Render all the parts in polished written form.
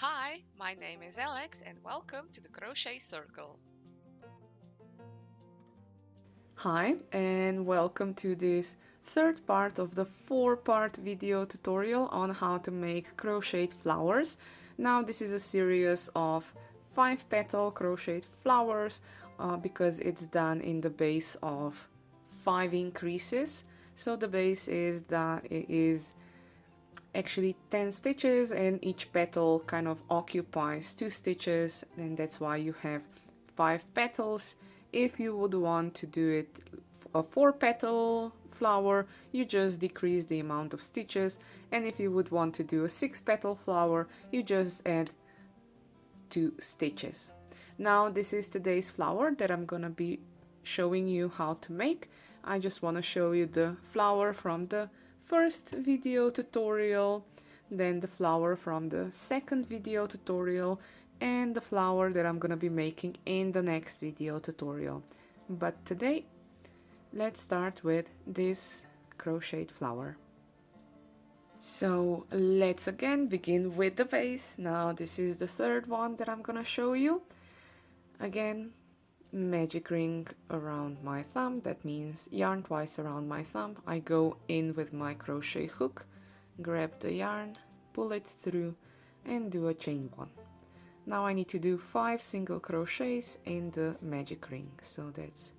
Hi, my name is Alex and welcome to the Crochet Circle. Hi and welcome to this third part of the four-part video tutorial on how to make crocheted flowers. Now this is a series of 5-petal crocheted flowers because it's done in the base of 5 increases. So the base is that it is actually 10 stitches and each petal kind of occupies 2 stitches, and that's why you have 5 petals. If you would want to do it a 4-petal flower, you just decrease the amount of stitches, and if you would want to do a 6-petal flower, you just add 2 stitches. Now this is today's flower that I'm gonna be showing you how to make. I just want to show you the flower from the first video tutorial, then the flower from the second video tutorial, and the flower that I'm gonna be making in the next video tutorial. But today, let's start with this crocheted flower. So let's again begin with the base. Now this is the third one that I'm gonna show you. Again, magic ring around my thumb, that means yarn twice around my thumb. I go in with my crochet hook, grab the yarn, pull it through and do a chain 1. Now I need to do 5 single crochets in the magic ring, so that's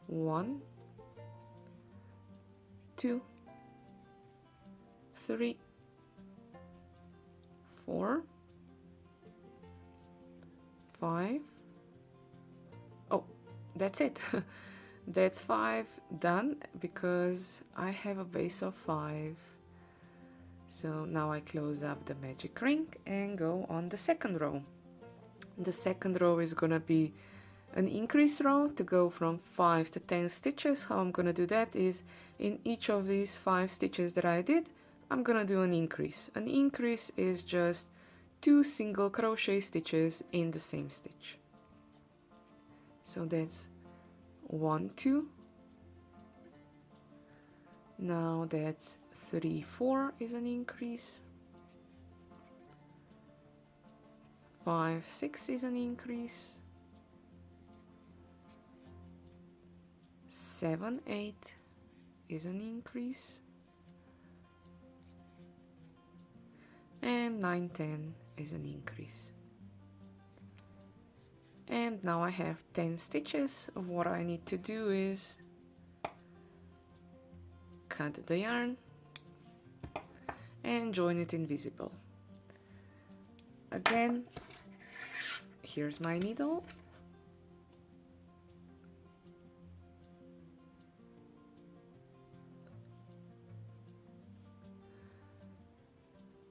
1, 2, 3, 4, 5. Oh, that's it. That's 5 done because I have a base of 5. So now I close up the magic ring and go on the second row. The second row is gonna be an increase row to go from 5 to 10 stitches. How I'm gonna do that is in each of these 5 stitches that I did, I'm gonna do an increase. An increase is just 2 single crochet stitches in the same stitch. So that's 1, 2. Now that's 3, 4 is an increase. 5, 6 is an increase. 7, 8 is an increase. And 9, 10 is an increase. And now I have 10 stitches. What I need to do is cut the yarn and join it invisible. Again, here's my needle.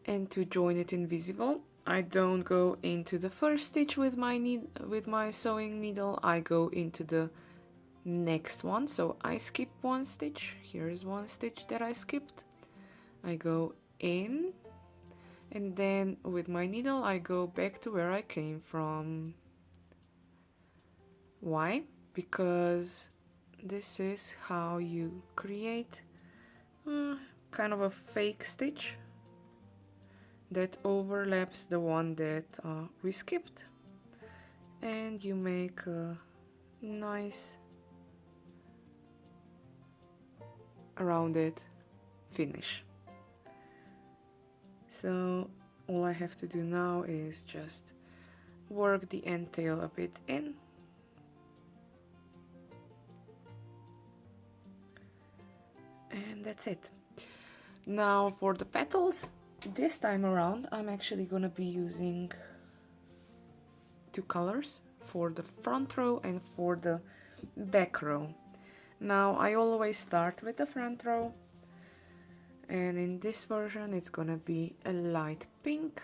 And to join it invisible, I don't go into the first stitch with my sewing needle, I go into the next one. So I skip one stitch. Here is one stitch that I skipped. I go in, and then with my needle I go back to where I came from. Why? Because this is how you create kind of a fake stitch that overlaps the one that we skipped, and you make a nice rounded finish. So all I have to do now is just work the end tail a bit in, and that's it. Now for the petals, this time around I'm actually gonna be using 2 colors for the front row and for the back row. Now I always start with the front row, and in this version it's gonna be a light pink.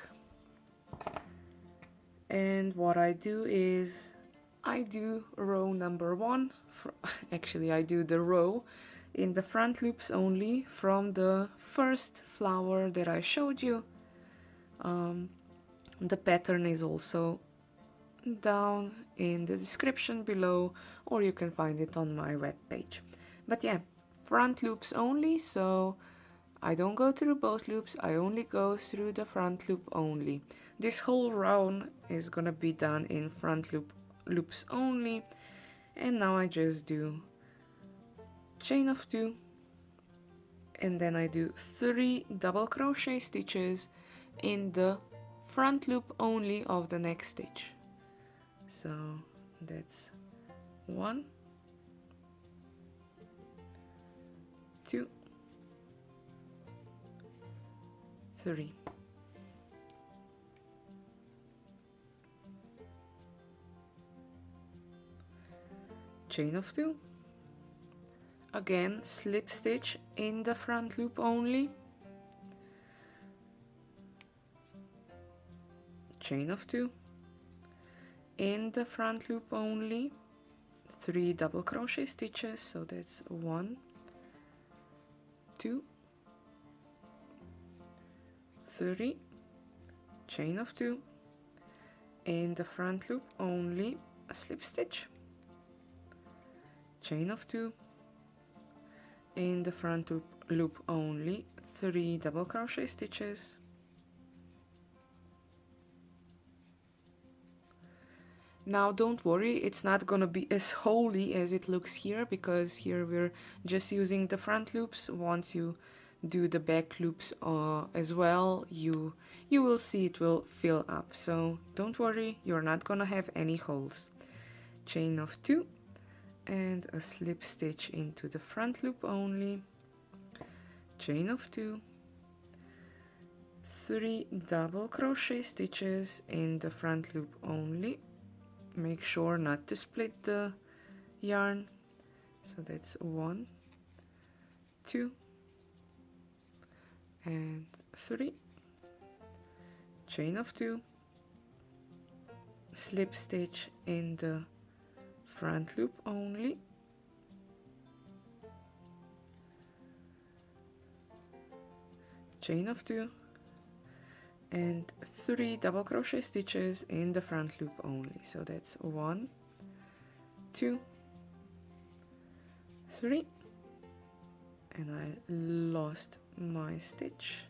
And what I do is I do row number 1. Actually I do the row in the front loops only from the first flower that I showed you. The pattern is also down in the description below, or you can find it on my webpage. But yeah, front loops only, so I don't go through both loops, I only go through the front loop only. This whole round is gonna be done in front loops only, and now I just do chain of 2, and then I do 3 double crochet stitches in the front loop only of the next stitch. So that's 1, 2, 3. Chain of 2. Again, slip stitch in the front loop only. Chain of 2. In the front loop only. 3 double crochet stitches, so that's 1, 2, 3, chain of 2, in the front loop only a slip stitch, chain of 2, in the front loop only 3 double crochet stitches, now don't worry, it's not gonna be as holy as it looks here, because here we're just using the front loops. Once you do the back loops as well, you will see it will fill up, so don't worry, you're not gonna have any holes. Chain of 2 and a slip stitch into the front loop only, chain of 2, 3 double crochet stitches in the front loop only. Make sure not to split the yarn, so that's 1, 2 and 3, chain of 2, slip stitch in the front loop only, chain of 2 and 3 double crochet stitches in the front loop only, so that's 1, 2, 3, and I lost my stitch.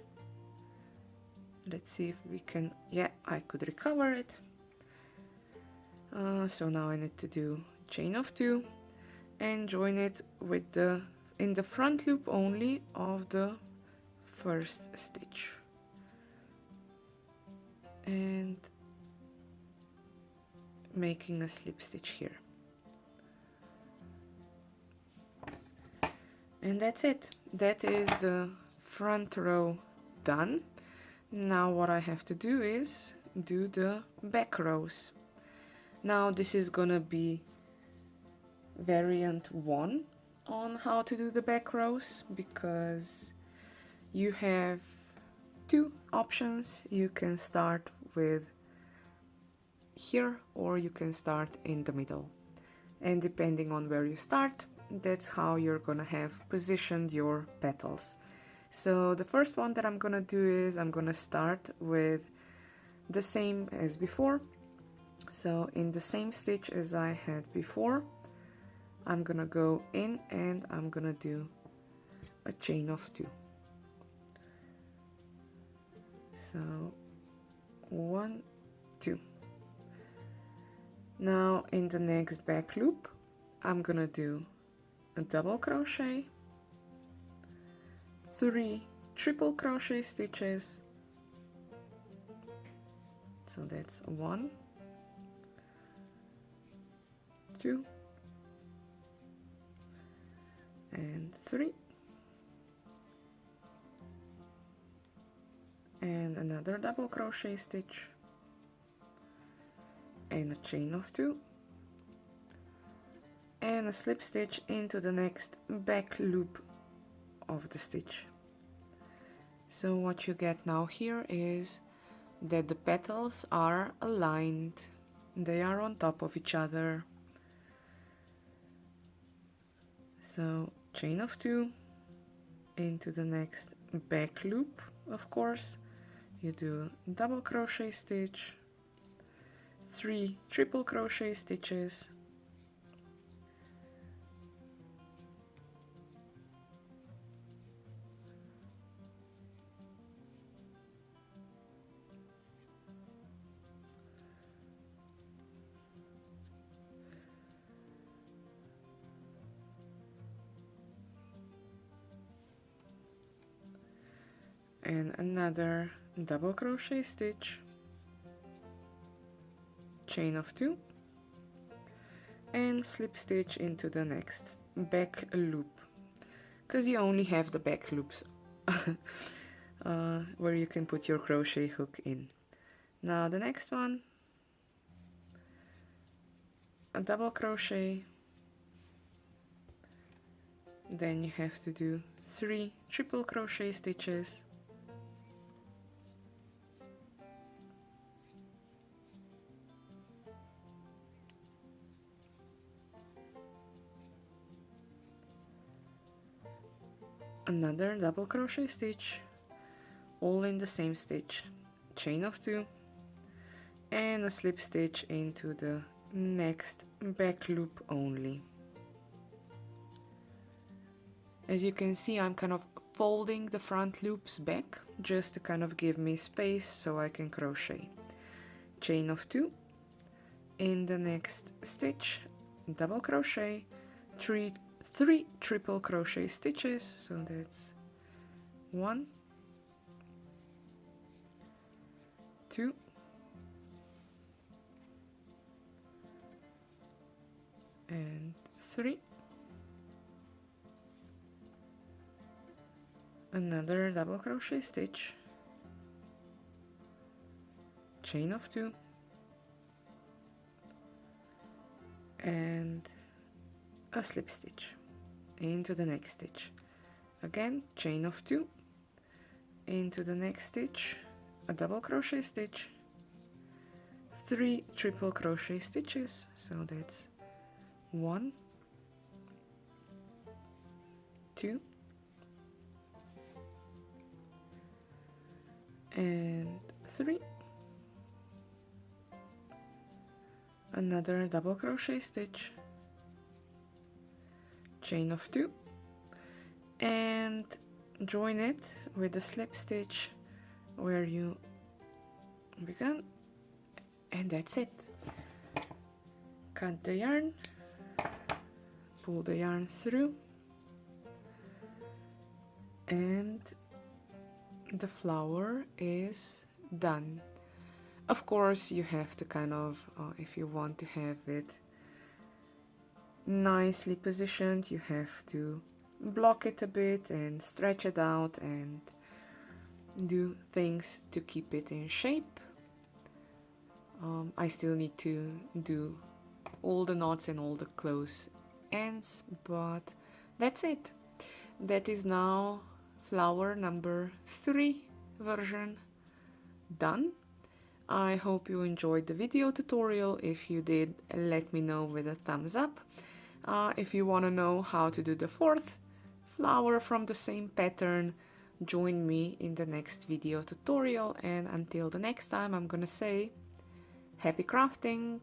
Let's see if we can, yeah, I could recover it. So now I need to do chain of 2 and join it with in the front loop only of the first stitch, and making a slip stitch here. And that's it. That is the front row done. Now what I have to do is do the back rows. Now this is gonna be variant 1 on how to do the back rows, because you have 2 options. You can start with here or you can start in the middle, and depending on where you start, that's how you're gonna have positioned your petals. So the first one that I'm gonna do is I'm gonna start with the same as before. So in the same stitch as I had before, I'm gonna go in and I'm gonna do a chain of 2. So 1, 2. Now in the next back loop, I'm gonna do a double crochet, 3 triple crochet stitches, so that's 1, 2 and 3, and another double crochet stitch and a chain of 2 and a slip stitch into the next back loop of the stitch. So what you get now here is that the petals are aligned, they are on top of each other. So chain of 2 into the next back loop, of course, you do double crochet stitch, 3 triple crochet stitches, and another double crochet stitch, chain of 2, and slip stitch into the next back loop, because you only have the back loops where you can put your crochet hook in. Now the next one, a double crochet, then you have to do 3 triple crochet stitches, another double crochet stitch, all in the same stitch, chain of 2, and a slip stitch into the next back loop only. As you can see, I'm kind of folding the front loops back just to kind of give me space so I can crochet. Chain of 2, in the next stitch, double crochet, 3 triple crochet stitches, so that's 1, 2, and 3, another double crochet stitch, chain of 2, and a slip stitch into the next stitch. Again, chain of 2, into the next stitch, a double crochet stitch, 3 triple crochet stitches, so that's 1, 2, and 3, another double crochet stitch, chain of 2, and join it with a slip stitch where you began, and that's it. Cut the yarn, pull the yarn through, and the flower is done. Of course, you have to kind of, if you want to have it nicely positioned, you have to block it a bit and stretch it out and do things to keep it in shape. I still need to do all the knots and all the close ends, but that's it. That is now flower number 3 version done. I hope you enjoyed the video tutorial. If you did, let me know with a thumbs up. If you want to know how to do the 4th flower from the same pattern, join me in the next video tutorial, and until the next time, I'm gonna say happy crafting!